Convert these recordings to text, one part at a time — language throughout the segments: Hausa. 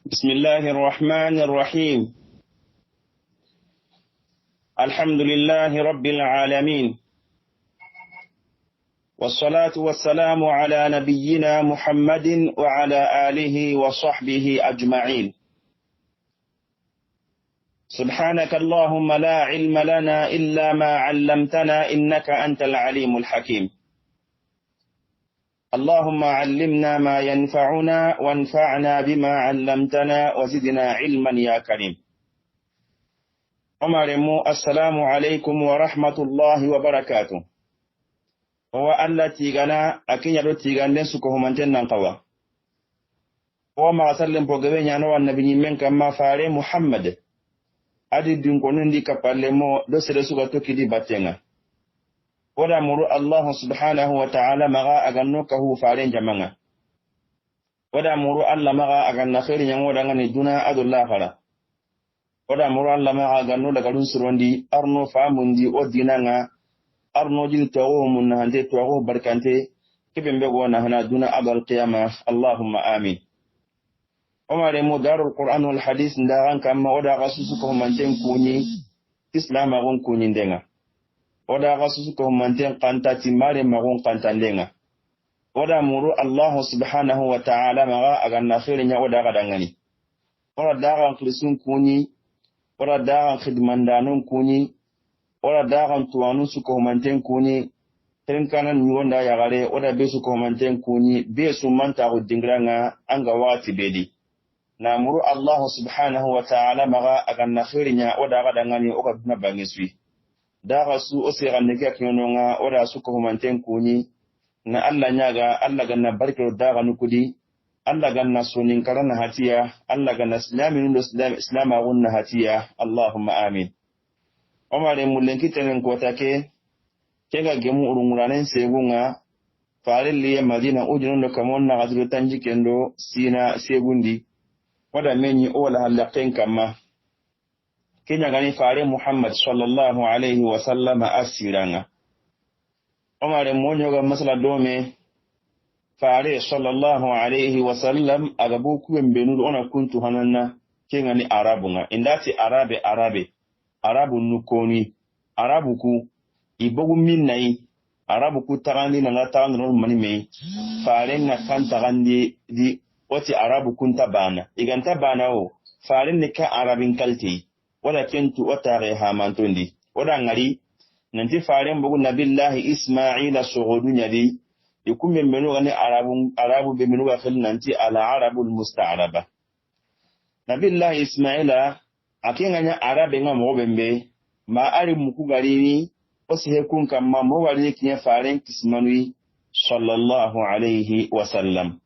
بسم الله الرحمن الرحيم. الحمد لله رب العالمين، والصلاة والسلام على نبينا محمد وعلى آله وصحبه أجمعين. سبحانك اللهم لا علم لنا إلا ما علمتنا إنك أنت العليم الحكيم. اللهم علمنا ما ينفعنا وانفعنا بما علمتنا وزدنا علما يا كريم. عمرمو السلام عليكم ورحمة الله وبركاته. هو الله تيغانا أكين يدو تيغان سكوه منتن ننقوا وما سلم بوغوين يانو النبي من كما فاري محمد adi dinkonun di kapalle mo do sere suga toki di batenga wada muru Allah subhanahu wa ta'ala maga aganno ka hu faren jamanga wada muru Allah maga aganna khairi nyango daga ni duna adulla fara wada muru Allah maga aganno daga dun surondi arno famundi o dinanga arno jil tawo mun hande tawo barkante kibembe gona hana duna abal qiyamah Allahumma amin. Omar mo darul Qur'an wal hadith ndaran kama oda gasusu ko manten kuni islam agon kuni ndenga oda gasusu ko manten kanta timare magon kanta ndenga oda muru Allah subhanahu wa ta'ala maga aganna khairin ya oda gadangani oda daran khlisun kuni oda daran khidmandanun kuni oda daran tuwanu su ko manten kuni tenkanan nyonda ya gare oda besu ko manten kuni besu manta ko dingranga anga wati bedi namuru Allah subhanahu wa ta'ala maga aganna khirinya oda gadangani oka duna bangiswi daga su osiranne ke kinonga oda su ko manten kuni na Allah nyaga Allah ganna barkiro daga nukudi Allah ganna sunin karana hatiya Allah ganna islamin do islam agunna hatiya Allahumma amin. Omare mulenki tenen ko take kenga gemu urunguranen segunga farelli Madina ujuno kamonna gadru tanji kendo sina segundi wada menyi ola halaqen kama kenya gani fare Muhammad sallallahu alaihi wasallam asiranga omare monyo ga masala dome fare sallallahu alaihi wasallam agabu kuembenu ona kuntu hananna kenya ni arabunga indati arabu nukoni arabu ku ibogu minnai arabu ku tagandi na ngata ngron manime fare na kanta gandi di wati arabu kunta bana iganta bana o farin ne ka arabin kalti wala kentu wata ga hamantondi wala ngari nanti farin bugu nabillahi isma'ila sughudun yadi ikumme menu gani arabu be menu ga khil nanti ala arabul musta'raba nabillahi isma'ila akinganya arabe nga mo bembe ma ari muku garini osihe kun kamma mo wali kinya farin kismanui sallallahu alaihi wasallam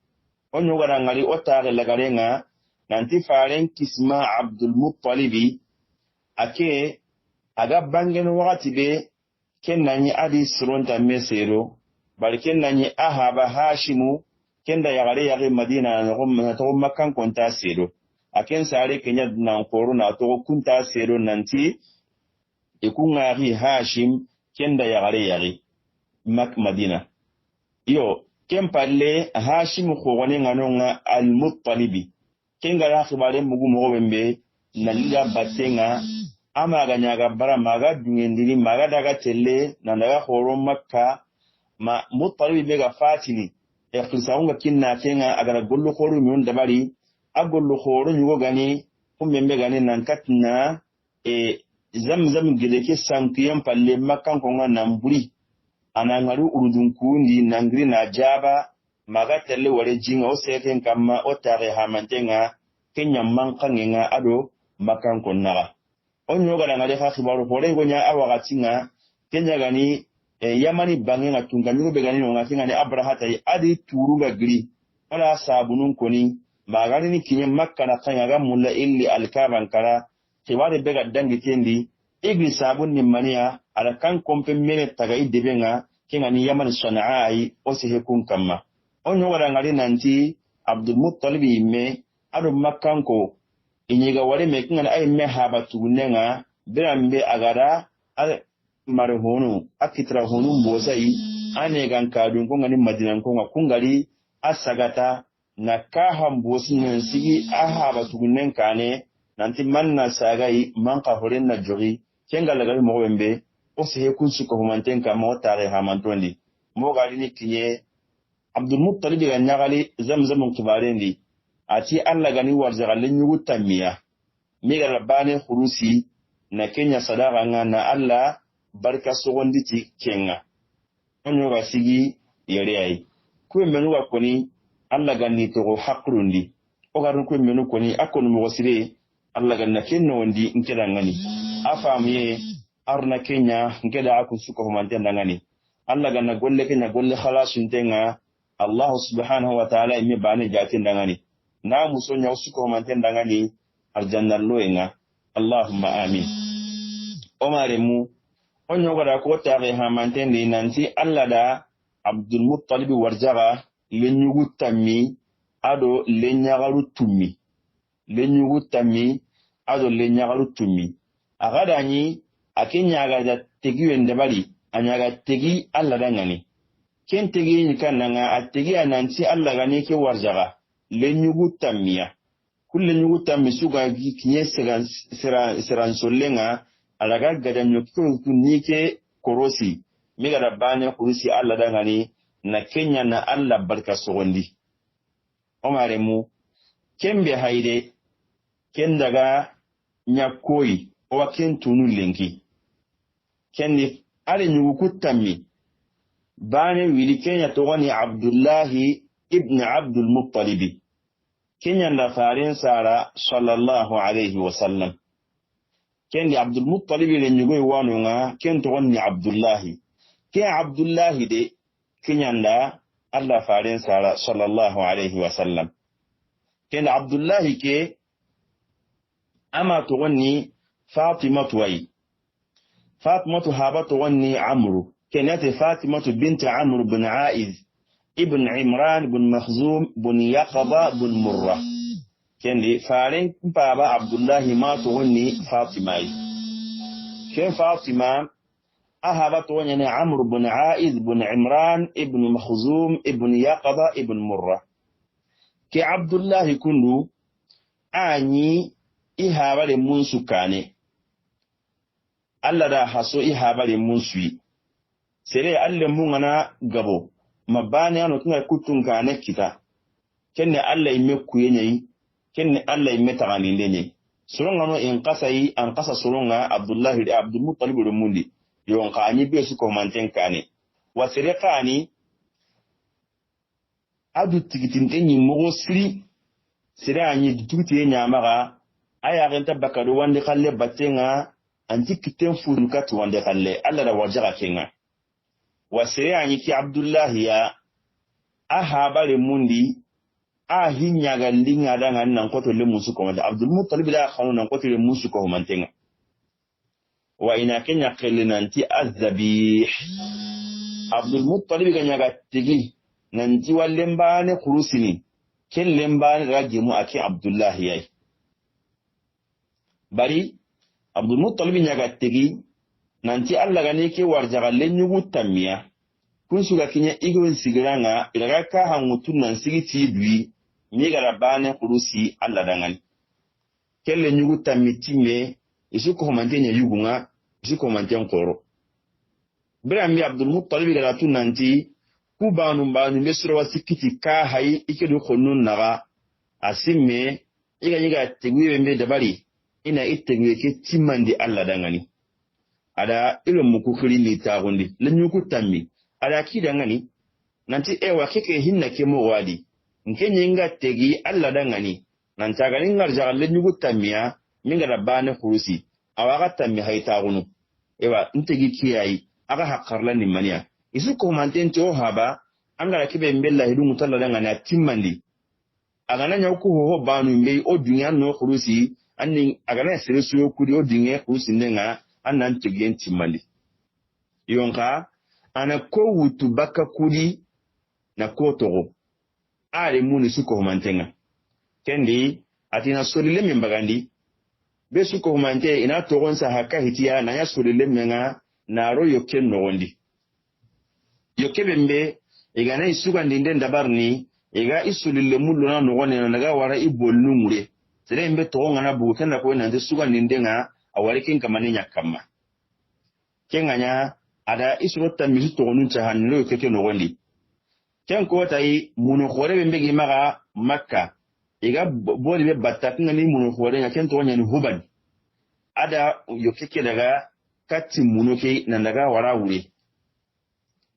onyo gara ngari otare lagarenga nanti faren kisma Abdul Muttalibi ake aga bangen wakati be kennanyi adi suronta mesero bari kennanyi ahaba Hashimu kenda yagare Madina na to Makkan konta sero aken sare kenya nan korona to kunta sero nanti ikungari Hashim kenda yagare Madina yo ken palle Hashim khogone nganonga al-Muttalibi ken gara khibare mugu mo bembe naliga batenga ama ganyaga bara maga dungendiri maga daga telle nanaga khoro Makka ma Muttalibi bega fatini e khisaunga kinna kenga agara gollu khoro mi dabari agollu khoro nyugo gani kumbembe gani nan katna e zamzam gileke sankiyam palle Makka ko ngana mburi anangaru urudun kundi nangri na jaba maga telle wale jinga o seken kama o tare hamantenga kenya mankangenga ado makan konnaga onyo gala ngale fa khibaru pore gonya awagatinga kenya gani yamani bangenga tunganyu be gani no ngatinga ni abrahata adi turunga gri wala sabunun koni magani ni kinya makka na kanya ga mulla illi alkaban kala khibaru be ga dangi kendi igri sabun ni mania ala kan kompe mene taga idebenga kinga ni yaman sana'ai osihe kun kamma onyo wala ngari nanti Abdul Muttalib imme ado makkanko inyiga wale me kinga ay me haba tunenga birambe agara al marhunu akitra hunu mbozai ane gan kadun ko ngani Madina ko ngari asagata na ka hambosi nan sigi aha batugunnen kane nanti manna sagai man ka horen na jogi kenga lagal mo wembe o se kun su ko manten ka mo tare ha mantondi mo gali ni kinye Abdul Muttalib ga nyagali zamzam kibarendi ati Allah gani warzagal nyugu tamiya mi ga rabane khurusi na kenya sadaka nga na Allah barka sogondi ti kenga onyo ga sigi yare ai ku menu wa koni Allah gani to haqrundi o garu ku menu koni akon mo wasire Allah ganna kenno wondi nkeda ngani afamuye arna kenya ngeda akun suko manten ngani Allah ganna golle kenya golle khalasun tenga Allah subhanahu wa ta'ala imi bane jatin ngani na muso nya suko manten ngani aljanna loenga Allahumma amin omare mu onyo gara ko tare ha manten ni nanti Allah da Abdul Muttalib warjaga lenyugu tammi ado lenyagaru tummi lenyugu tammi ado lenyagaru tummi agada ni akinyaga da tegi wende bali anyaga tegi Allah da ngani ken tegi ni kananga ategi ananti Allah gani ke warjaga lenyugu tammiya kulle nyugu tammi suga kinye seran solenga alaga gada nyokito kunike korosi miga da bane kurusi Allah da ngani na kenya na Allah barka sogondi omare mu kembe haide ken daga nyakoi o ken tunu lenki kenni ale nyugu kutammi bane wili kenya togoni Abdullahi ibn Abdul Muttalib kenya na farin sara sallallahu alaihi wasallam kendi Abdul Muttalib le nyugo wanunga ken togoni Abdullahi ke Abdullahi de kinyanda Allah farin sara sallallahu alaihi wasallam ken Abdullahi ke ama togoni Fatima tuwai Fatima haba togoni Amru kenate Fatima bint Amr bin Aiz ibn Imran bin Makhzum bin Yaqaba bin Murrah kendi farin baba Abdullahi ma togoni Fatima ken Fatima ahaba togoni Amr bin Aiz bin Imran ibn Makhzum ibn Yaqaba ibn Murrah ke Abdullahi kundu anyi ihabare munsu kane Allah da haso ihabare munsu sere alle mungana gabo mabane ano tunga kutun kane kita kenne Allah imme kuyenyi kenne Allah imme taganinde nyi soronga no en qasai an qasa soronga Abdullahi da Abdul Muttalib mundi yon ka anyi be su ko manten kane wa sere kani adu tigitinte nyi mogo siri sere anyi dututi nyamaga aya ganta bakado wande khalle batenga anti kiten furu katu wande khalle Allah da wajaga kenga wasere anyi ki Abdullahi ya ahabare mundi ahinya galinga danga nan koto le musu ko wanda Abdul Muttalib da khanu nan koto le musu ko mantenga wa ina kenya khelinanti azabih Abdul Muttalib ganya ga tigi nanti wallembane kurusini ken lembane rajimu aki Abdullahi yayi bari Abdul Muttalib nyaga tegi nanti Allah gane ke warjaga lenyugu tamiya kun suga kinya igon sigiranga ilaga ka hangutun nan sigiti dui mi gara bane kurusi Allah dangan kelle nyugu tamitime isu ko mantenya yugunga isu ko manten koro bira mi Abdul Muttalib gara tun nanti ku banu mesro wasikiti ka hayi ikedu khonun naga asimme iga tegwiwe mbe dabari ina itegwe ke timandi Allah dangani ada ilmu mukukuri ni tagundi lenyuku tammi ada kidangani nanti ewa keke hinna ke mo wadi nkenye nga tegi Allah dangani nanta gani ngarja lenyuku tammiya minga rabane kurusi awaga tammi haytagunu ewa ntegi kiyai aga hakarla ni mania isu ko mantento haba angara kibe mbella hidu mutalla dangani timmandi aga nanya ku ho banu mbei o dunya no kurusi anni agana sere suyo kuri o dinge kusindenga annan tigen timmali yonka ana ko wutu baka kuri na ko togo are muni suko mantenga kendi atina solile membagandi be suko mante ina togon sa haka hitiya na ya solile menga na ro yoken no wondi yokebembe igana isuga ndinde ndabarni ega isulille mullo na nogone na daga wara ibollu mure sere imbe to ngana bugu kenna ko nande suga nindenga awari ken kamani nyakama kenganya ada isurota misu to gonun cha hanlo keke nogondi ken ko tai muno khore be mbegi maga makka ega boli be batta ngani muno khore nya ken to nyani huban ada yo keke daga katti muno ke nan daga wara wure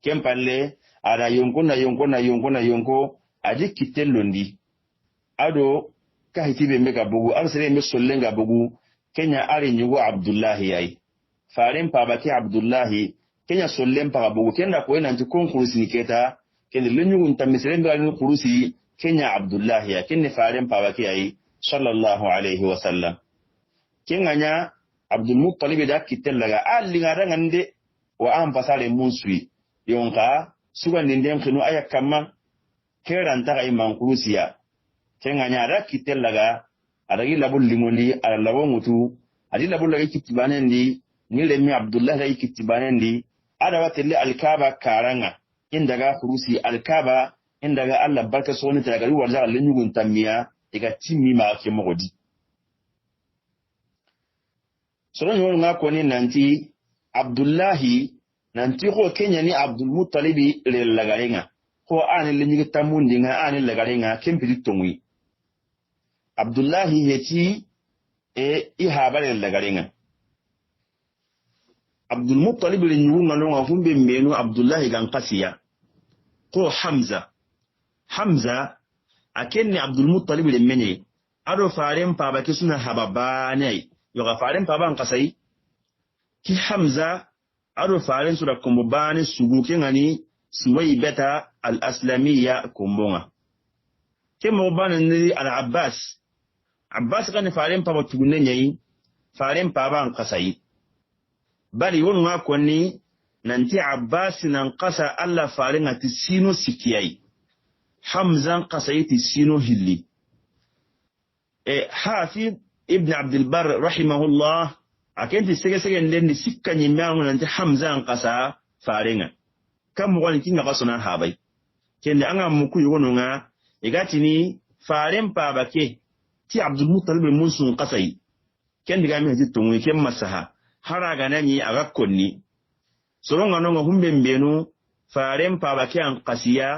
ken palle ada yonko aji kitellondi ado kahitibe mega bugu arsere me sollenga bugu kenya ari nyugo abdullahi yayi faren pabaki abdullahi kenya sollen pa bugu kenda ko ena tukon kurusi niketa kende lenyugo ntamisere mega kurusi kenya abdullahi ya kenne faren pabaki yayi sallallahu alaihi wasallam kenganya abdul muttalib da kitellaga allinga rangande wa am pasale munsui yonka suga nindem khinu ayakama keran ta imam kurusiya kenganya da kitellaga adagi labul limondi ala labo mutu adi labul lagi kitibanendi ni lemi abdullah lagi kitibanendi ada watelle alkaba karanga indaga kurusi alkaba indaga Allah barka soni tagari wala lenyugun tamiya iga timmi ma ke mogodi soron yon nga koni nanti abdullahi nanti ko kenya ni abdul muttalibi le lagarenga ko ani le nyigi tamundi nga ani lagarenga kempidi tongwi abdullahi heti ihaba le lagarenga abdul muttalib le nyugu ngano nga fumbe menu abdullahi gan qasiya ko hamza akenni abdul muttalib le menye ado faren paba kisuna hababane yo ga faren paba an qasai ki hamza ado faren sura kumbani sugu kengani suwai beta al-aslamiyya kumbonga kemo bana ni al-abbas kan faren paba tugunne nyai faren paba an qasai bari won nga konni nanti abbas nan qasa alla faren ati sino sikiyai hamza qasai ti sino hilli hafiz ibn abd al-barr rahimahullah akenti sege ndendi sikka nyimyangu nanti hamza an qasa farenga kam mo wani kinga kasona habai kende anga muku yugono nga igati ni faren paba ke ti abdul muttalib munsun qasai kende ga mi hadi tonwi kem masaha haraga nani aga konni soronga no humbe mbenu faren paba ke an qasiya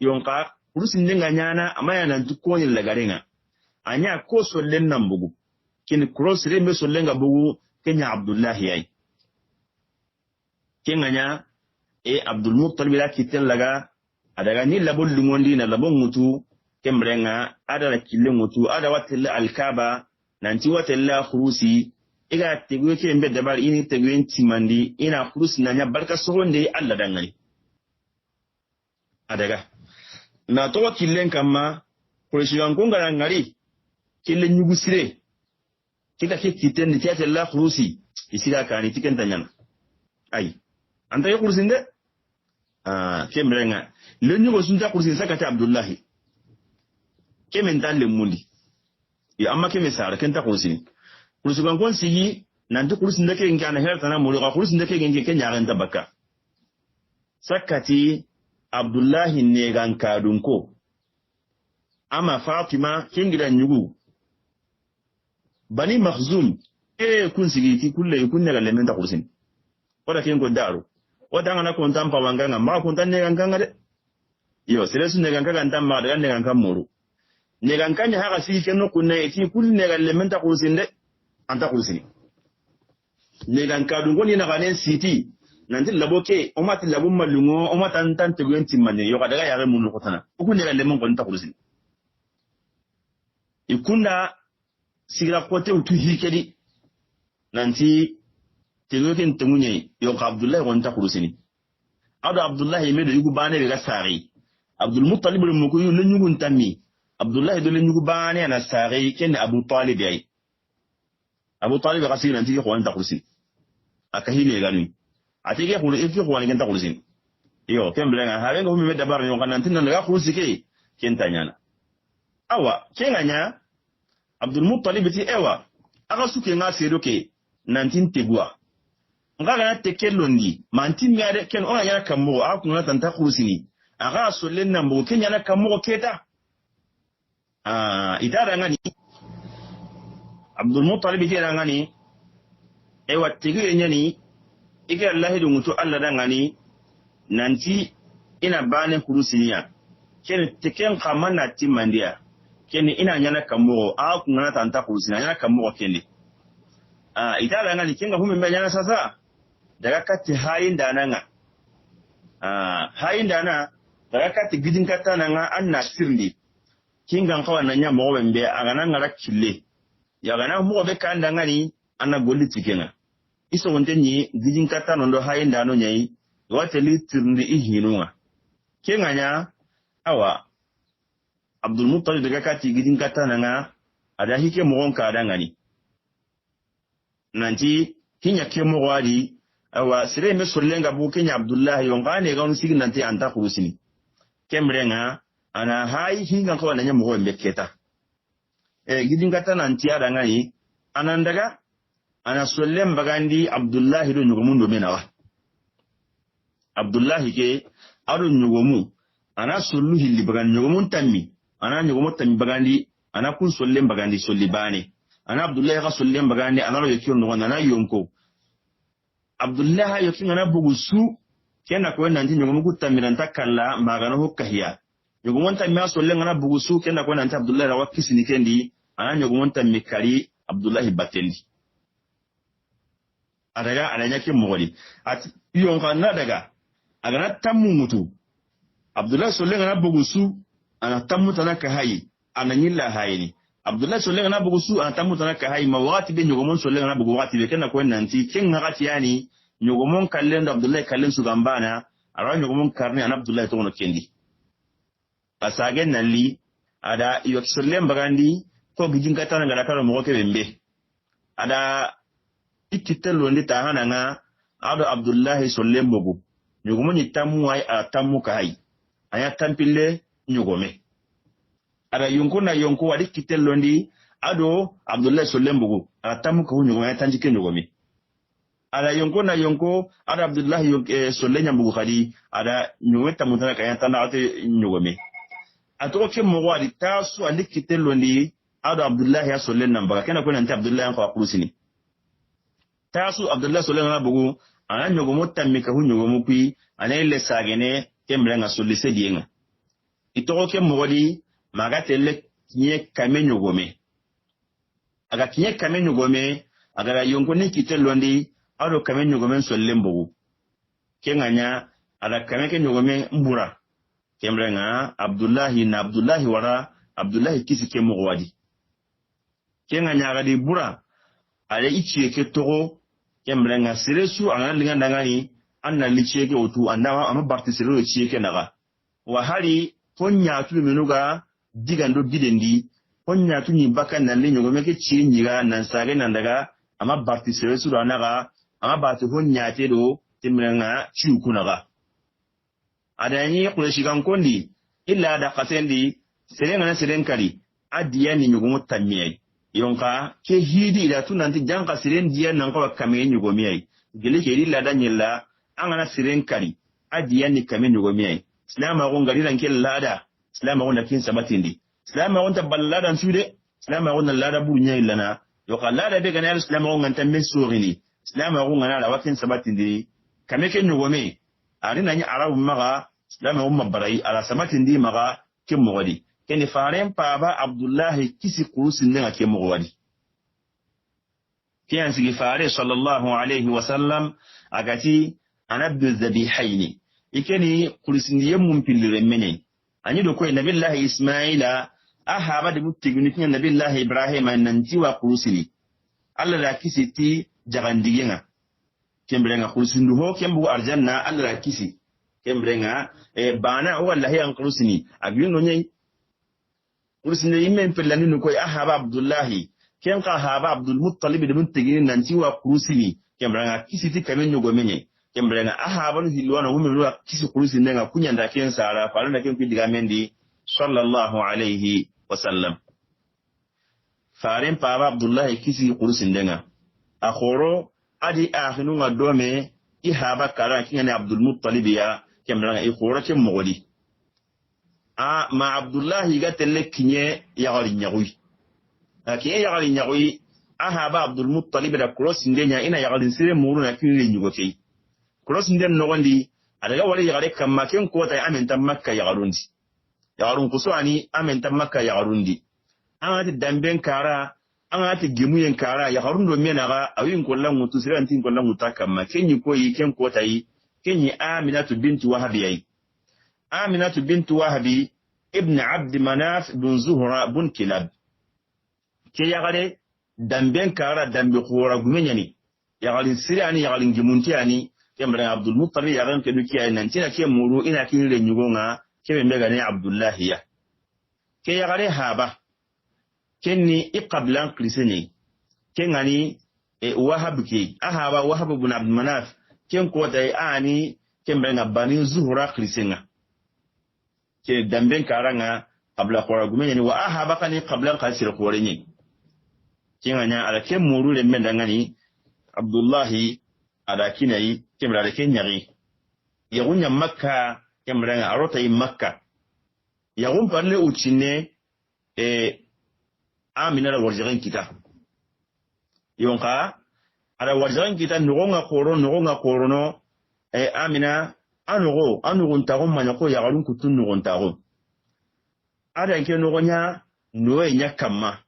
yonka urusin dinga nyana amaya nan tukoni lagarenga anya ko sollen nan bugu kin cross rembe sollenga bugu kenya abdullahi yayi kenganya abdul muttalib la kitel laga adaga ni labol lungondi na labon mutu kembrenga ada la kille mutu ada watel alkaba nanti watel la khurusi iga tegwe ke mbe dabar ini tegwe timandi ina khurusi nanya barka sohonde alla dangani adaga na to killen kama kurishigan kunga ngari kille nyugusire kita ke kitendi tiate la khurusi isira kani tikenta nyana ai anta yo kursinde kemrenga le nyugo sunta kursin sakata abdullahi kemen dalle mundi ya amma keme sara kenta kursin kursugan kon sigi nanti kursin dake ngana herta na muri kursin dake ngenge kenya ranta bakka sakati abdullahi ne ganka dunko ama fatima kingira nyugu bani makhzum kun sigi ki kulle kunne ga lementa kursin wada kengo daru wada ngana ko ntampa wanganga ma ko ntanne ganganga de yo selesu ne ganganga ntamma daga ne ganganga muru ne ganganya haka sigi kenno kunne ki kulle ga lementa kursin de anta kursin ne gangka dungo ni na ganen siti nanti laboke o mati labum malungo o matan tan tegenti manne yo daga yare munu ko tana kunne ga lemon ko nta kursin ikunda sigira kote utu hikedi nanti tegoken temunye yo abdullah wonta kurusini ado abdullah medo yugo bane be gasari abdul muttalib mo ko yun nyugo ntammi abdullah do nyugo bane na sari ken abu talib ay abu talib gasiri nanti ko wonta kurusini akahile ganu atike ko ifi ko wani ganta kurusini yo kemblenga ha ngo mi dabar yo kanantin nan ga kurusike ken tanyana awa kenganya abdul muttalib ti ewa aga suke nga sedo ke nantin tegwa ngaga na tekelondi mantin ngade ken ona yana kammo akuna tanta kurusini aga solen nambo kenya na kammo keta itara ngani Abdul Muttalib itara ngani watigi nyani ike Allah du mutu Allah da ngani nanti ina bane kurusiniya ken teken kamana timandia ken ina nyana kamo kuna tanta kurusina nyana kamo kende itara ngani kinga hume nyana sasa daga kati hayin dana nga hayin dana daga kati gidin kata nga anna sirli kinga kawa nanya mo wembe agana ngara kille ya gana mo be kanda ngani anna golli tikenga iso wonte ni gidin kata nondo hayin dano nyai wate litirndi ihinunga kenga nya awa Abdul Muttalib daga kati gidin kata nga ada hike mo gonka ngani nanti kinya kemo wadi awa sire me solenga bu kenya Abdullah yongane ga sigi nanti anta kurusini kemrenga ana hai hinga ko nanya mo wembe keta gidin kata nanti ada ngani anandaga ana solem bagandi Abdullah do nyugumundo menawa Abdullah ke ado nyugumu ana sollu hilli bagandi nyugumun tammi ana nyugumu tammi bagandi ana kun solem bagandi solibane ana Abdullah ga solem bagandi ana ro yekiro no na yonko Abdullah yokin ana bugusu kena ko nanti nyugumu kutamira takalla magana hokkahiya nyugumun tammi solem ana bugusu kena ko nanti Abdullah ra wakisini kendi ana nyugumun tammi kali Abdullah batelli adaga ananya ke mogoli at yonka na daga agana tammu mutu Abdullah solem ana bugusu ana tammu tanaka hayi ananyilla hayini Abdullah soleng na bugusu antamu tanaka hay mawati be nyogomon soleng na bugu wati be kenna ko nanti ken ngati yani nyogomon kallen Abdullah kallen su gambana ara nyogomon karne an Abdullah to no kendi asagen nalli ada yo soleng bagandi ko gijin katana ngala karo mo ke bembe ada ikitelo ndi ta hananga ado Abdullah soleng bugu nyogomon itamu ay atamu kai aya tampille nyogome ada yonko na yonko wadi kitello ndi ado Abdullah Solembugo atamu ko nyugo ya tanjike nyugomi ada yonko na yonko ada Abdullah Solenya mbugo khadi ada nyuweta mutana kaya tana ate nyugomi atoko ke mo wadi tasu andi kitello ndi ado Abdullah ya Solenna mbaga kena ko nanti Abdullah yanko akurusini tasu Abdullah Solenna bugo ana nyugomo tammi ka nyugomo kui ana ile sagene kemrenga solise dienga itoko ke mo wadi maga tele kinye kame nyogome aga kinye kame nyogome aga yonko ni kitelondi ado kame nyogome solembo kenganya ada kame ke nyogome mbura kemrenga Abdullahi wara Abdullahi kisi ke mogwadi kenganya aga di bura ale ichie ke togo kemrenga siresu ana linga ndangani anna lichie ke otu andawa ama bartisiro ichie ke naga wa hali ponya tu menuga digando gidendi honya tuni baka nalle nyogome ke chi nyiga nan sage nan daga ama barti sere su ranaga ama batu honya te do timrenga chi kunaga adani kuleshi kan kondi illa da qasendi serenga na serenkari adiya ni nyogomo tamiyai yonka ke hidi da tunanti janka seren diya nan ko kame nyogomiyai gele ke illa da nyilla angana serenkari adiya ni kame nyogomiyai islama ko ngari ran ke lada Selama wanda kin sabatindi selama wanda balladan sude selama wanda lada bunya illana yo kallada be ganal selama wanda tan mesurini selama wanda na wakin sabatindi kame ken nyugome arina ni arabu maga selama wanda barai ala sabatindi maga kin mogodi ken faren baba Abdullah kisi kurusin ne ake mogodi kiyan sigi fare sallallahu alaihi wasallam agati anabdu dhabihaini ikeni kurusin yemum pilire menen anyi do ko nabillahi Ismaila ahaba de mutiguni kin nabillahi Ibrahim nanti wa kurusini Allah da kisiti jagandiyenga kembrenga kurusindu ho kembu arjanna Allah da kisi kembrenga bana wallahi an kurusini agyuno nyai kurusini imen pelani no ko ahaba Abdullahi ken ka haba Abdul Muttalib de mutiguni nanti wa kurusini kembrenga kisiti kamenyo gomenye kembrenga ahabanu hilwana wumiru kisi kurusi ndenga kunyanda ken sara falanda ken pidiga mendi sallallahu alayhi wasallam faren paba Abdullah kisi kurusi ndenga akhoro adi akhinu ngadome ihaba kara kinyane Abdul Muttalib ya kembrenga ikhoro ke mogodi ma Abdullahi ga telle kinye yagali nyagui kinye yagali nyagui haba Abdul Muttalib da cross ndenya ina yagali sire muru na kinle nyugo kei cross nden no gondi adaga wali yagale kamma ken ko tay amen tam makka yagalundi yagalun kuswani amen tam makka yagalundi an damben kara an gimuyen kara yagalundo menaga awin kollan mutu sire antin kollan mutaka kamma kenyi koyi ken ko tay kenyi Aminatu bintu Wahabi Aminatu bintu Wahabi ibn Abd Manaf bin Zuhra bin Kilab ke yagale damben kara dambe khora gumenyani yagalin sirani yagalin gimuntiani kemra Abdul Muttalib yagan ke dukiya nantina ke muru ina kinire nyugonga ke mbega ne Abdullah ya ke yagale haba kenni iqablan qlisani kengani Wahab ke ahaba Wahab ibn Abd Manaf ken ko dai ani kemra bani Zuhra qlisinga ke damben karanga qabla khora gumenyani wa ahaba kani qablan qasir khorenyi kenganya ala ke muru le mendangani Abdullahi ada kinai kemra da kenyari yagunya makka kemra arota yi makka yagun parle uchine Amina la warjagan kita yonka ada warjagan kita nugonga koro no Amina anugo ntago manyako yagalun kutun nugo ntago ada nke nugonya noe nyakama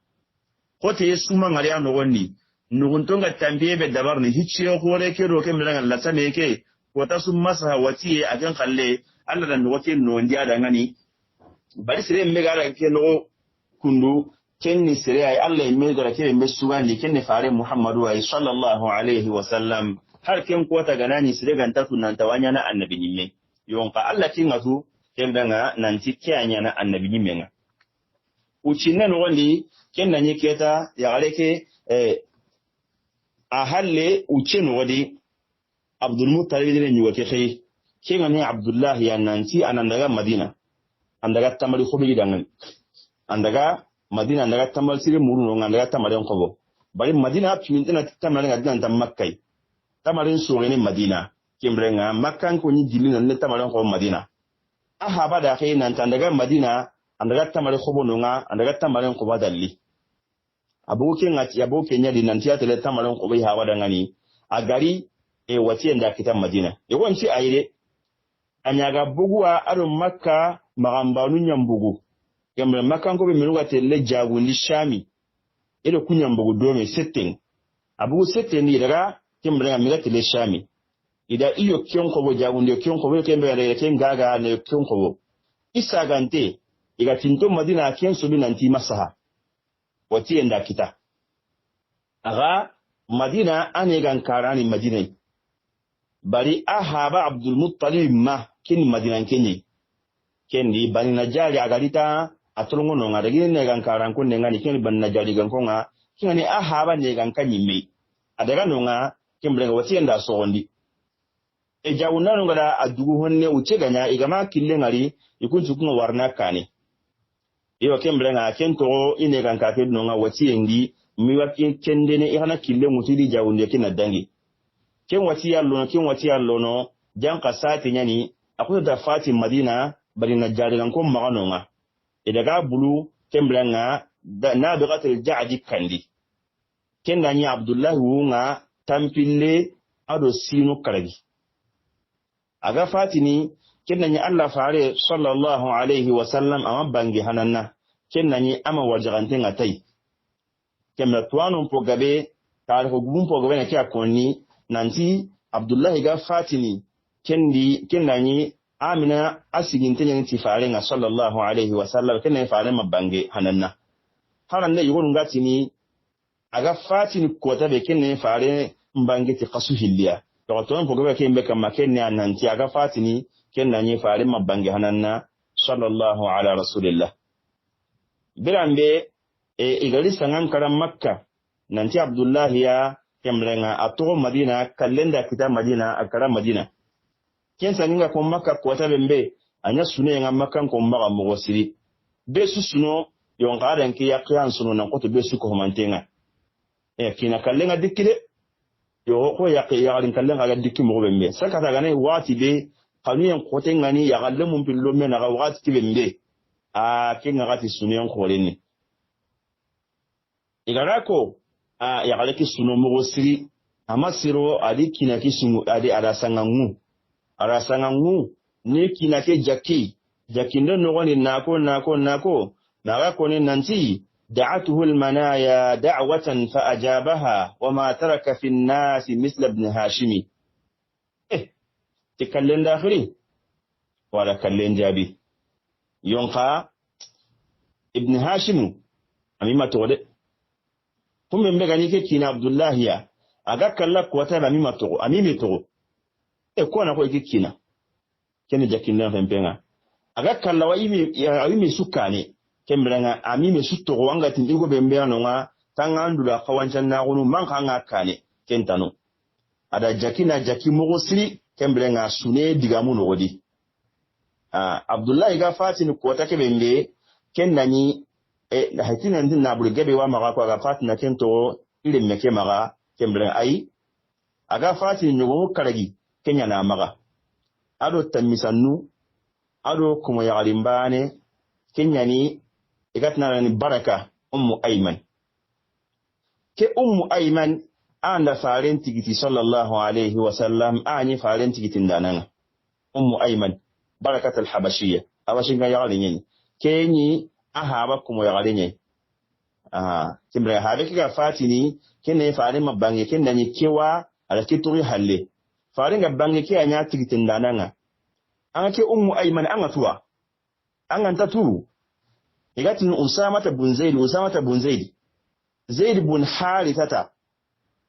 kote suma ngari anugonni nuguntonga tambiye be dabar ni hicciyo kore ke do ke milanga lasane ke kota sum masa wati akan kalle Allah dan wote no ndiya da ngani bari sire mega da ke no kundu kenni sire ay Allah me gara ke me sugandi kenni fare Muhammadu sallallahu alaihi wasallam har ken kota ganani sire ganta tunan tawanya na annabi nimme yonka Allah tingatu kendanga nanti kyanya na annabi nimme ucinne no wandi kenna nyeketa ya galeke ahalle ucin wadi Abdul Muttalib ne ni wake kai kinga ne Abdullah ya nanti anandaga Madina andaga tamari khobi dangan andaga Madina andaga tamal sire muru no andaga tamari khobo bari Madina pimintina tamari ngadina tam Makkai tamarin sore ne Madina kimbrenga Makkan ko ni dilina ne tamari khobo Madina ahaba da kai nan andaga Madina andaga tamari khobo no nga andaga tamari khobo dalli abokin ati abokin yadi nan tiya tele tamarin ko bai hawa dangani a gari wace da kitan Madina yawanci ayire anyaga buguwa arun Makka magambanun nyambugu yamma Makkan ko be miruga tele jagundi Shami ile kunyambugu dome setting abugu setting ni daga kimbranga miga tele Shami ida iyo kyon ko bo jagundi kyon ko be kembe re ken gaga ne kyon ko bo isa gante iga tinto Madina ken subi nanti masaha wati yanda kita aga Madina ane gan karani Madina bari ahaba Abdul Muttalib ma kin Madina kenyi kendi bani najari agalita atulungu no ngadagi ne gan karan kun ne ngani ken bani najari gan konga kingani ahaba ne gan kanyime adaga no nga kimbre wati yanda sogondi jawuna no ngada adugu honne uce ganya igama kille ngari ikuntu kunga warna kane iyo kembre nga kento ine kan ka kedno nga wati engi miwa kende ne ihana kille mutidi jawunde kina dangi ken wati yallo no janka sati nyani akuta da fati Madina bari na jari kan ko magano nga daga bulu kembre nga na bi qatil ja'di kandi kenda ni Abdullah nga tampille ado sinu karagi aga fatini kenda ni Allah fare sallallahu alaihi wasallam amma bangi hananna kenna ni ama wajagante ngatai kemra tuano po gabe tar ko gum po gabe na kya konni nanti Abdullah ga fatini kenna ni Amina asiginte ni tifare nga sallallahu alaihi wasallam kenna fare mabangi hananna haranne yugo ngati ni aga fatini ko tabe kenna fare mbangi ti qasu hilliya to tuano po gabe kembe kama kenna nanti aga fatini kenna ni fare mabangi hananna sallallahu ala rasulillah birambe igali sangan karam Makka nanti Abdullah ya kemrenga ato Madina kalenda kita Madina akara Madina ken saninga ko Makka ko tabembe anya sune nga Makka ko mbaga mo siri be susuno yon garan ki yaqiyan suno nan ko to be su ko mantenga kina kallenga dikile yo ko yaqiyan kallenga ga dikki mo bembe saka daga ne wati be kanu yan ko tengani ya galle mun billo men ga wati bembe kenga gati sunen khorenni igara ko ya gale ki suno mo siri amasiro adi kinaki sungu adi arasangangu ni kinake jakindo nogoni nako naga koni nanti دعته المنايا دعوة فأجابها وما ترك في الناس مثل ابن هاشم تكلم داخلي ولا كلم جابي يونقا ابن هاشم أميما تغدي هم من بغانيك كين عبد الله يا أغا كلا كواتا أميمي تغو كوانا كوي كينا كين جاكينا فمبينا أغا كلا وإيمي سكاني kembrenga amime sutto wanga tindigo bembe anonga tangandula kawancan nagunu mankanga kane kentano ada jaki mogo siri kembrenga sune digamu nogodi Abdullah ga fatini kota ke bembe kennani hatina ndin nabul gebe wa maga ko ga fatina kento ile meke maga kembrenga ai aga fatini nyogo karagi kenya na maga ado tamisannu ado kuma yalimbane kenyani igatna ni baraka ayman ke ayman anda faren tigiti sallallahu alaihi wasallam ani faren tigiti ndananga ayman barakat al-habashiyya awashinga yagalini kenyi ahaba kumo yagalini kimra habe kiga fatini kenne faren mabange kennani kewa ala kituri halle faren ga bange ke anya tigiti ndananga anake ayman anga tuwa anga ntatu igatin Usama bun Zaid bun Harithata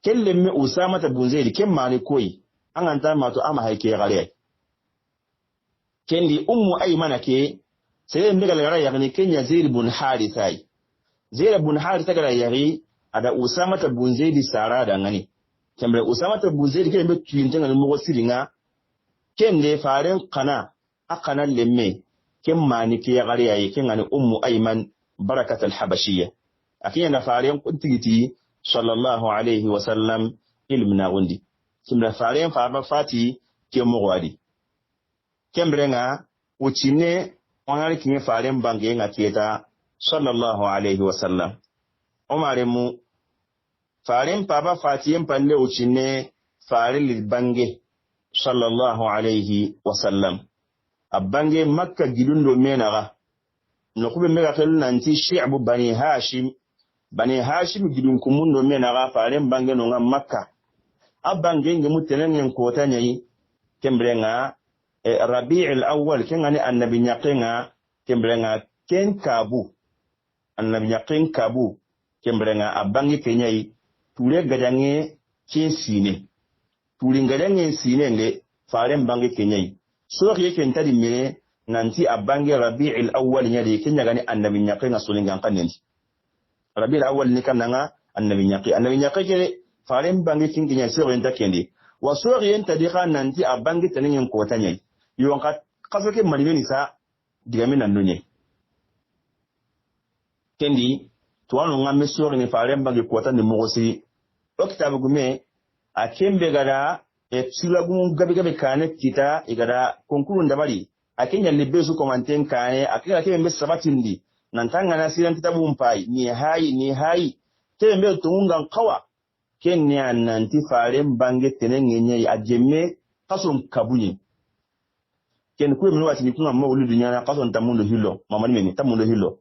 kellemme Usama bun Zaid kemmani koyi an anta mato ama haike gare kendi Ayman ke sai mbe gal gare yani kenya Zaid bun Haritha gare yari ada Usama bun Zaid sara da ngani kembe Usama bun Zaid kembe tuyintan mo siringa kende faren kana akana lemme kemmani ke gare yayi kengani Ayman barakat al-habashiyya akina na faren kuntigiti sallallahu alaihi wasallam ilmina gundi kimra faren fa fati ke mogwadi kembrenga uchine onari kinye faren bange ngaketa sallallahu alaihi wasallam omaremu faren papa fati empande uchine faren bange sallallahu alaihi wasallam abange makka gidundo menaga nokube mega khelu nanti shi'bu bani hashim gidun kumundo menaga faren bange no ngam makka abange nge mutenengen kota nyai kembrenga rabi'ul awwal kengani annabi nyakenga kembrenga ken kabu annabi nyaken kabu kembrenga abange kenyai tule gadange kesine tuli gadange sinenge faren bange kenyai sori yake ntadi mire nanti abange rabi'ul awwal nyadi kenya gani annabi nyakenga sulinga kanenti rabi'ul awwal ni kananga annabi nyake ke faren bange kinginya sori enta kendi wa sori enta di nanti abange tenengen kota nyai yonka kaso ke malibeni sa digami nandunye kendi tuwanu nga mesori ni faren bange kota ni mogosi okitabu gume akembe gada tsulagun gabe kane kita igada konkuru ndabali akenya lebezu komanten kane akenya kembe sabatindi nantanga na siran kitabu mpai ni hai kembe tunga kawa kenya nanti faren bange tenengenye ajemme kaso kabunyi ken kuwe mwa tini kunga mwa dunyana kaso ntamundo hilo mamani meni tamundo hilo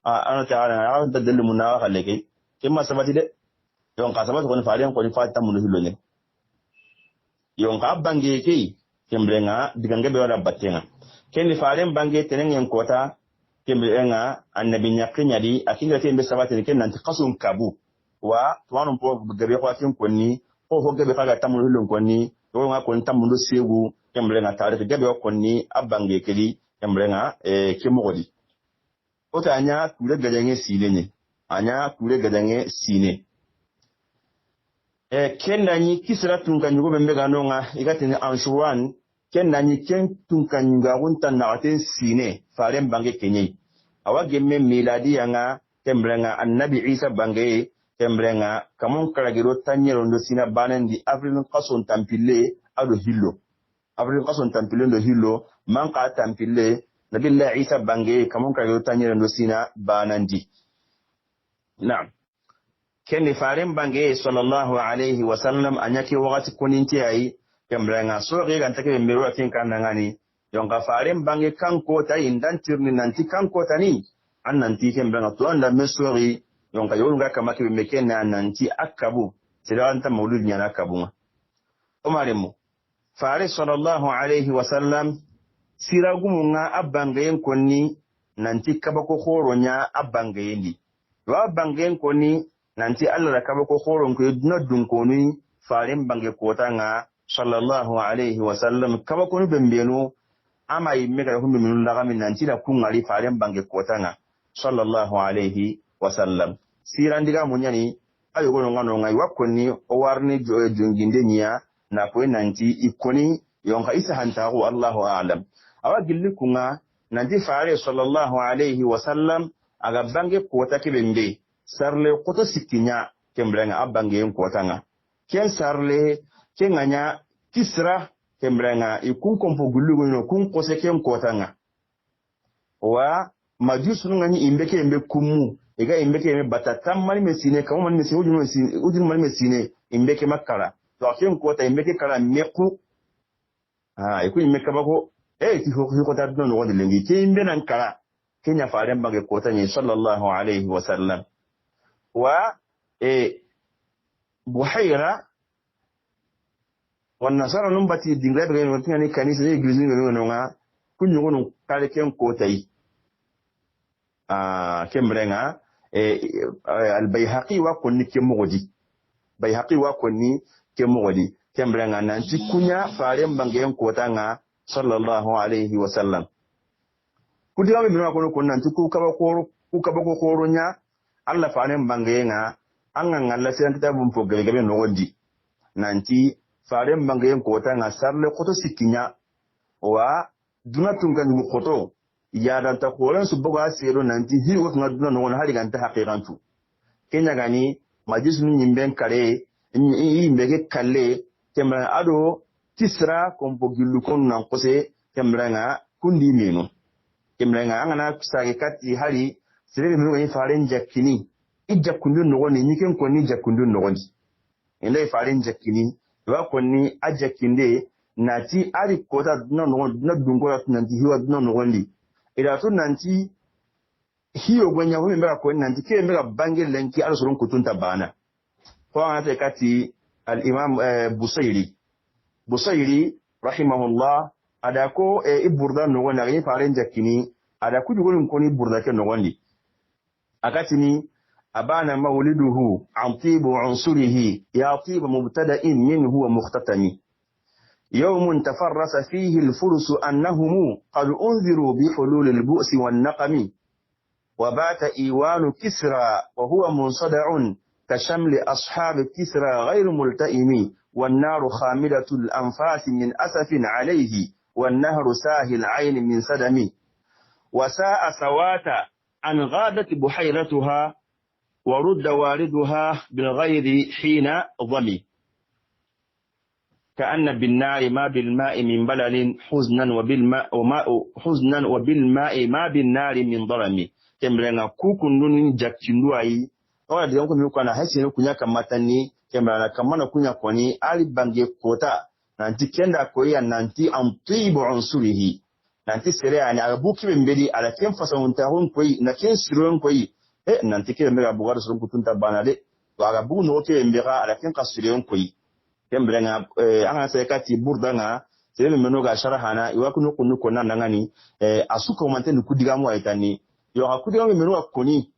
ana taana ana tadelu munawa haleke kema sabati de yonka sabati koni faren koni fati tamundo hilo ne yonka bange ke kembrenga digange be wala batenga ken faren bange tenengen kota kembrenga annabi nyakenya di akinga tembe sabati ken nanti kaso kabu wa tuwanu mpo gabe kwa kin konni ho gabe kaga tamundo hilo konni yo nga konni tamundo segu kembrenga tarifi gabe konni abange kedi kembrenga kemogodi ota anya kure gadange sine kendani kisra tunkanyu go bembe ganonga igatini anshuwan kendani ken tunkanyu ga wonta na aten sine faren bange kenyi awage me miladi yanga kembrenga annabi Isa bange kembrenga kamon karagiro tanyero ndo sina banendi afril qason tampile ado hillo afril qason tampile ndo hillo manka tampile nabillahi isa bange kamun ka yota nyere ndo sina banandi na'am kenni farin bange sallallahu alaihi wasallam anyake wakati kuninti ayi kembrenga soge ganta ke mero tin kanangani yonga farin bange kanko ta indantirni nanti kanko tani annanti kembrenga to anda mesori yonga yolunga kama ke mekena nanti akabu silawanta maulud nyana akabu umaremu fare sallallahu alaihi wasallam siragumunga abangayen konni nanti kabako khoronya abangayendi wa abangayen konni nanti Allah kabako khoron ko duna dunkoni farin bange kotanga sallallahu alaihi wasallam kabako bembeno ama yimmega humbe minun lagami nanti la kungari farin bange kotanga sallallahu alaihi wasallam sirandiga munyani ayo gono ngano ngai wakonni o warni jonginde nya na ko nanti ikoni yonka isa hantahu Allahu a'lam awa gilli kunga nanti fare sallallahu alaihi wasallam aga bange kota kibembe sarle koto sikinya kembrenga abange kotanga ken sarle kenganya kisra kembrenga ikun kompo gullugo no kun kose ken kotanga wa majusu ngani imbeke imbe kumu ega imbeke imbe batatam mali mesine kamu mali mesine ujun mali mesine imbeke makara to ken kota imbeke kala meku ikun imbeke bako ti ho ta no wonde lengi ke imbe nan kala kenya faare bange kota ni sallallahu alaihi wasallam wa buhaira wan nasara numbati dingrabe ngene wonti ni kanisa ni eglise ngene nga kunyu ngono kale ken kota yi kembrenga al bayhaqi wa konni kemogodi bayhaqi wa konni kemogodi kembrenga nanti kunya faare bange kota nga sallallahu alaihi wasallam kudiga mi no ko nanti ku kaba ko nya Allah faaren bange nga anga ngalla sen kitabun fo gebe no wodi nanti faaren bange ko ta nga sarle koto sikinya wa dunatun kan mu koto ya dan ta koran su buga sero nanti hi wo nga duna no hari ganta haqiqantu kenya gani majisun nyimben kare yi mbege kalle kemra ado tisra kompo gillu kon nan kose kemra nga kundi meno kemra nga ngana sage katti hari sire mi woni faaren jakkini ijakkundu no woni nyiken ko ni jakkundu no woni ende faaren jakkini wa ko ni ajakinde nati ari kota no dungo ya nanti hiwa no woni ila to nanti hiyo gwenya ho mbera ko nanti ke mbera bange lenki ala surun kutunta bana ko anate kati al imam Busayri rahimahullah adako iburda no woni ari faaren jakkini adaku jugolun ko ni burda ke no woni akatini abana mawliduhu an tibu unsurihi ya tibu mubtada'in minhu wa mukhtatami يوم تفرس فيه الفرس أنهم قد أنذروا بحلول البؤس والنقم وبات إيوان كسرى وهو منصدع كشمل أصحاب كسرى غير ملتئم والنار خاملة الأنفاس من أسف عليه والنهر ساهي العين من سدم وساء سوات أن غادت بحيرتها ورد واردها بالغير حين ظمي كأن بالنار ما بالماء من بلل حزنا وبالماء ما بالنار من ضرم كمرنا كوكن نون جاكيندواي wala de yanko mi ko na hasi kunya kamatani kemana kamana kunya koni ali bange kota nanti kenda ko ya nanti amtibu unsurihi nanti sere ani abuki mbedi ala kem fasa untahun koi na ken siron koi nanti ke mbega bugar sun kutunta banade to aga bu no ke mbega ala ken kasiron koi kembrenga anga se kati burdanga sere meno ga sharahana iwa kunu kunu kona nangani asuka manteni kudiga mu aitani yo akudiga meno koni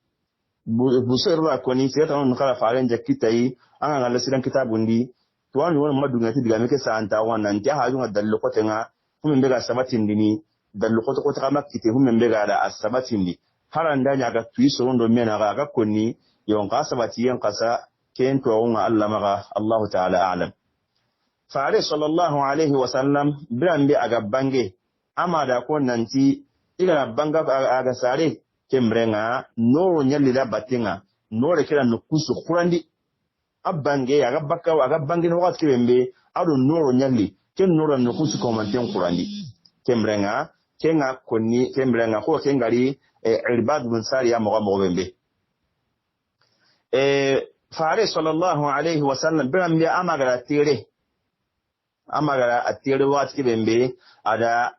busero koni seta on kala faaren jakitai anga ngala sidan kitabundi to wani wona madunga ti diga meke santa wana nti ha junga dallo ko tenga hum mbega sabatin dini dallo ko to kama kite hum mbega da asabatin di haranda nya ga tuiso ndo mena ga konni yon ka sabati yan kasa ken to wonga Allah maga Allah ta'ala a'lam faare sallallahu alaihi wasallam brande aga bange amada ko nanti ila banga aga sare kembrenga no nyalila batinga no rekela no kusu kurandi abange aga bakka aga bange no watkembe ado no nyalli ken no no kusu ko manten kurandi kembrenga kenga konni kembrenga ko kengari irbad bin sariya mo bembe fare sallallahu alaihi wasallam biram bi amagara atire wat kibembe ada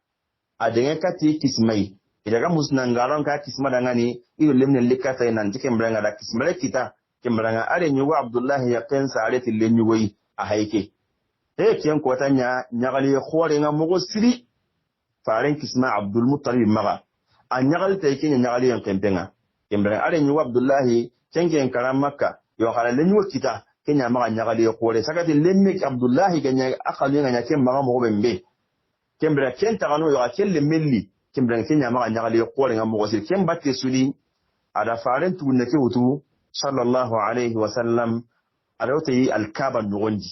adenga kati kismai idaga musnangaron ka kisma dangani iyo lemne likata nan kembrenga da kismale kita kembrenga are nyugo abdullah ya kensa are tille nyugoi a haike kiyan ko tanya nyagali khore nga mugo siri faren kisma abdul muttalib maga a nyagali tay kenya nyagali yan kempenga kembrenga are nyugo abdullah kengen karam makka yo khala le nyugo kita kenya maga nyagali khore sakati lemme abdullah ganya akalu nga nyakem maga mugo bembe kembrenga kenta kanu yo akelle melli kembrenga kenya maga nyagali khore nga mugo siri kembatte suli ada faren tunne ke wutu sallallahu alaihi wasallam adawti al-kaaba nugondi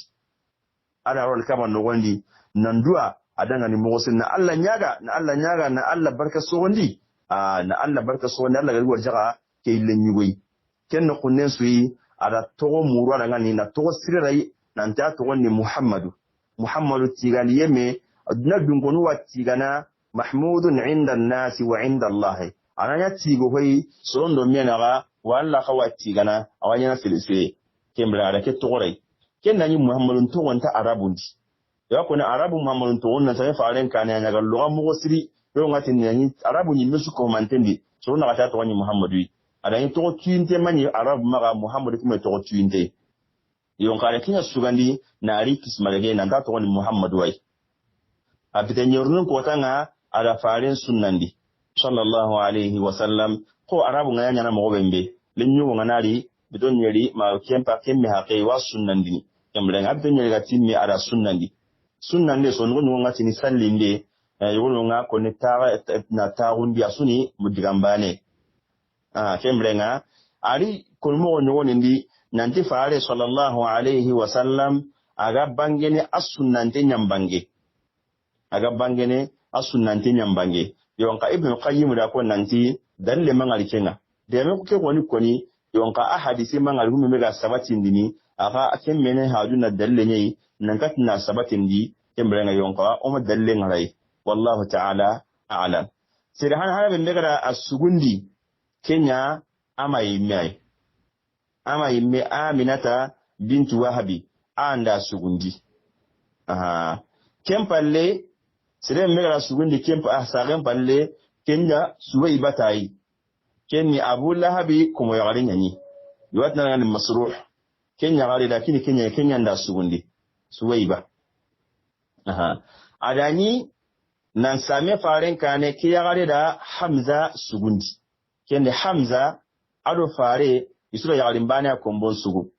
ada ro al-kaaba nugondi nandua adanga ni mogosin na Allah nyaga na Allah barka sogondi na Allah barka sogondi Allah galgo jaga ke ile nyugoi ken no kunnen suyi ada togo muru ada ngani na togo sirirai nan ta togo ni muhammadu tigani yeme adna dungonu wa tigana mahmudun inda an-nas wa inda Allah ananya tigo hoyi sondo menaga walla khawati gana awanya filise kembra da ke togorai kenani muhammadun to wanta arabundi ya kuna arabu muhammadun to wannan sai faren kana nya gallo ga mugo siri do ngati ni arabu ni mesu ko mantendi so na ta to wani muhammadu adani to tuinte mani arabu maga muhammadu kuma to tuinte yon kare kinya sugandi na ari kismalage nan ta to wani muhammadu wai abita nyornun ko tanga ada faren sunnandi sallallahu alaihi wasallam ko arabu ngaya na mo bembe lenyu nganari bidon yeri ma kempa kemme haqi wa sunnandi kemblen abdon yeri gatimmi ara sunnandi so ngongo ngati ni sallinde yono nga ko ne tawa na tawundi asuni mudigambane kemblenga ari kolmo nyoni ndi nanti faare sallallahu alaihi wasallam aga bangene as-sunnante nyambange yonka ibn qayyim da ko nanti dalle mangali kenga de me ko ke woni koni yonka ahadisi mangali humi mega sabatin dini aka aken mene haduna dalle nyai nan katina sabatin di kembrenga yonka o ma dalle ngalai wallahu ta'ala a'lam sirhan harabe mega as-sugundi kenya amayimme aminata bintu wahabi anda sugundi kempalle sire mega sugundi kempa sagen palle kenya suwai batai kenni abu lahabi kuma ya garin yani yuwatna ni masruh kenya gari lakini kenya nda sugundi suwai ba adani nan same faren kane ke ya gari da hamza sugundi kenni hamza ado fare isura ya garin bana kombon sugu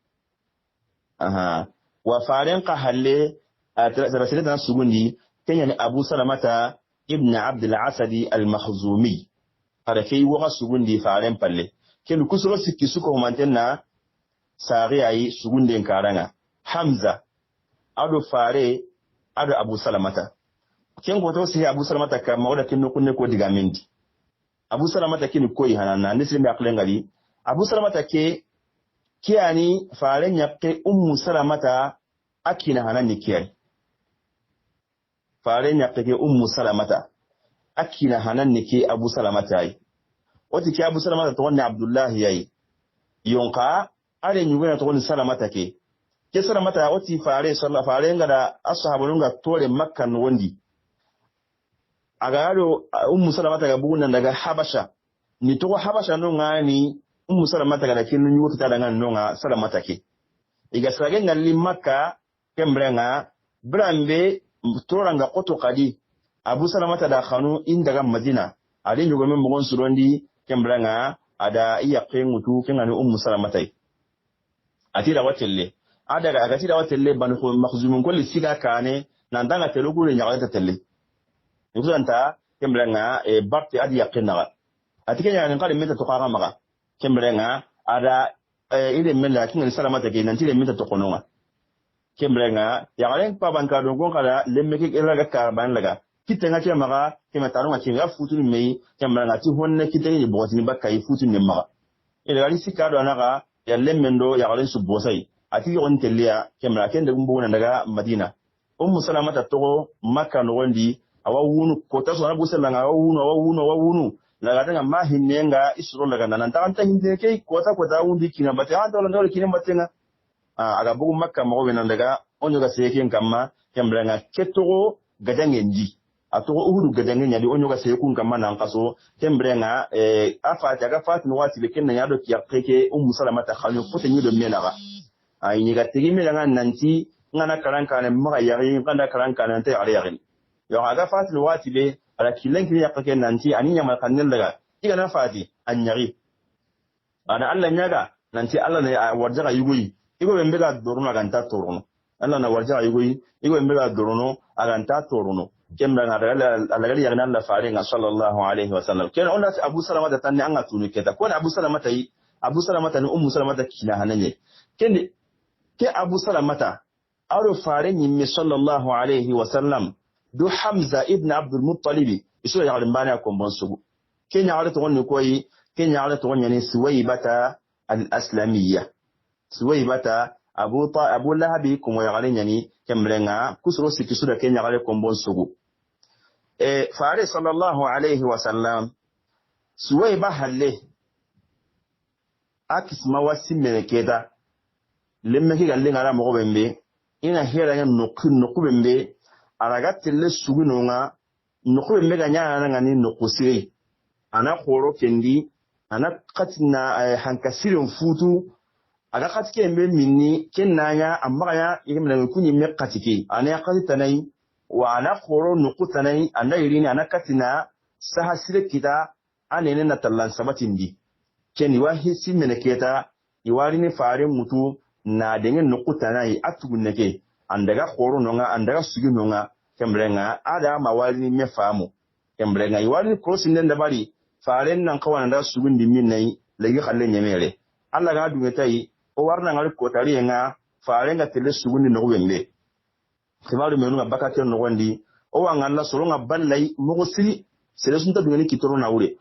wa faren ka halle a sugundi kenya ni abu salamata ibn abdul asadi al-makhzumi kada kai waka sugundi faren palle ken kusuro sikki suko mantenna sari ayi sugunden karanga hamza ado fare ado abu salamata ken ko to si abu salamata ka mawda ken kunne ko diga mendi abu salamata ken koyi hanana nisri be aklengali abu salamata ke kiyani faren yakke ummu salamata akina hanani kiyai faren yakke ummu salamata akina hananni ke abu salamata yi wati ke abu salamata to wonni abdullahi yayi yonka are nyugena to wonni salamata ke salamata wati fare sallallahu fare ngada ashabun ga tore makkan wondi aga yaro ummu salamata ga bugunan daga habasha ni to habasha no ngani ummu salamata ga kin nyuta ta daga nonga salamata ke iga sage ngalli makka kembrenga brambe toranga koto kadi abu salamata da khanu inda ga madina alin yugo men bugon surondi kembranga ada iya kengutu kengani ummu salamata atira watelle ada ga atira watelle ban ko makhzumun kulli siga kane nan danga telugu ne nyaata telle yuzanta kembranga bakti adi yakinna atike nyaani ngale meta to kaga maga kembranga ada ile mela kengani salamata ke nan tile meta to kononga kembranga yagalen pa banka do gonga lemmeke elaga karban laga kitanga ke maga ke matarunga ke ga futu ni mei kembranga ti honne kitenge ni botini bakka yi futu ni maga ile gali sikado anaga ya lemmendo yagalen su bosai ati on telia kemra kende gumbu na daga madina ummu salamata to makka no wondi awa wunu kota so Abu Salama awa wunu la ga ma hinenga isro la ga nan ta anta hinde ke kota wundi kina bate anta la ndol kina batenga aga bugu makka mo wena daga onyo ga seke kamma kembrenga ketoro gadangendi atoro uhudu gadangen nyadi onyo ga seke kamma nan kaso kembrenga afa jaga fat no wati be kenna yado ki yakeke Salamata khanyo fote nyido menaga ni ga tigi melanga nanti ngana karanka ne maga yari ngana karanka ne te ari yari yo aga fat no wati be ala kilen ki yakeke nanti ani nyama kanel daga iga na fati anyari ana Allah nyaga nanti Allah ne warjaga yugoyi igo bembe ga dorono aganta torono Allah na warja igo bembe ga dorono aganta torono kemba na alagali ya Allah faringa sallallahu alaihi wasallam ken ona Abu Salama da tanni anga tunu keta ko Abu Salama tai Abu Salama ni Salama da kina hananye ken ke Abu Salama ta aro farin mi sallallahu alaihi wasallam du Hamza ibn Abdul Muttalib iso ya rimbani akon bonsugo ken ya to wonni koyi ken ya to wonni ni Suwaybata al-Aslamiyya Suwaybata Abu Lahabi kuma ya gare nyani kemrenga kusuro sikisu da Kenya gare kombon sugu fare sallallahu alaihi wasallam Suwayba halle akisma wasi menekeda lemme ki galle ngara mo bembe ina hera nga nokku bembe aragatelle sugu nonga nokku bembe ganya na ngani nokku sire ana khoro kendi ana katina hankasirin futu aga katike mbe minni kennanya amma ya yimna kunyi me katike ana katitanai wa ana khoro nuku tanai ana irini ana katina sahasire kita anene na tallan sabatindi keni wa hisi meneketa iwari ni fare mutu na dengen nuku tanai atuguneke andaga khoro nonga andaga sugi nonga kembrenga ada mawali ni mefamu kembrenga iwari cross ndenda bari fare nan kawana da sugundi minnai legi khalle nyemere alla ga dungetai o warna ngal ko tari nga farenga tele sugundi no wende tibaru menu nga bakate no wandi o wanga la solo nga ballai mo siri sele sunta dungeni kitoro na ure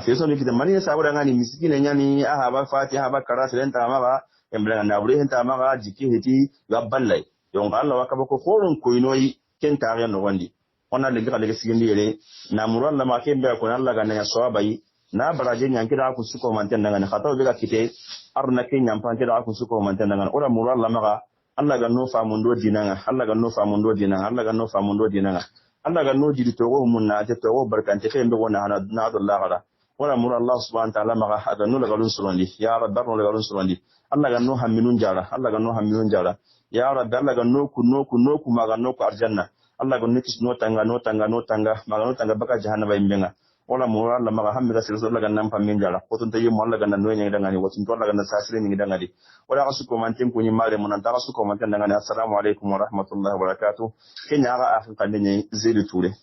feso ni kitamani sa wura ngani misikine nyani ba fatiha ba kara selenta maga embla na ure henta maga jiki heti ga ballai yon Allah wakaba ko forun ko inoyi ken tare no wandi ona le gira le sigindi yele na muru Allah ma kembe ko Allah ga na sawabai na baraje nyankira ku suko manten daga ne khataw biga kite arna ke nyampan kira ku suko manten daga ora muru Allah maga Allah ga no fa mundo dinanga Allah ga no fa mundo dinanga Allah ga no fa mundo dinanga Allah ga no jidi to go munna te to go barkante fe mbe wona hana na Allah gara ora muru Allah subhanahu wa ta'ala maga ada no la galun surondi ya rabbi no la galun surondi Allah ga no hamminun jara Allah ga no hamminun jara ya rabbi Allah ga no ku maga no ku arjanna Allah ga nikis no tanga maga no tanga baka jahannaba imbenga wala mo Allah maga hamira sirso Allah ga nan pamin jara ko ton tayi mo Allah ga nan no nyi dangani watin to Allah ga nan sasire nyi dangani wala asu ko manten ko nyi mare mo nan ta asu ko manten dangani assalamu alaikum wa rahmatullahi wa barakatuh kenya ga afin kan nyi zeli ture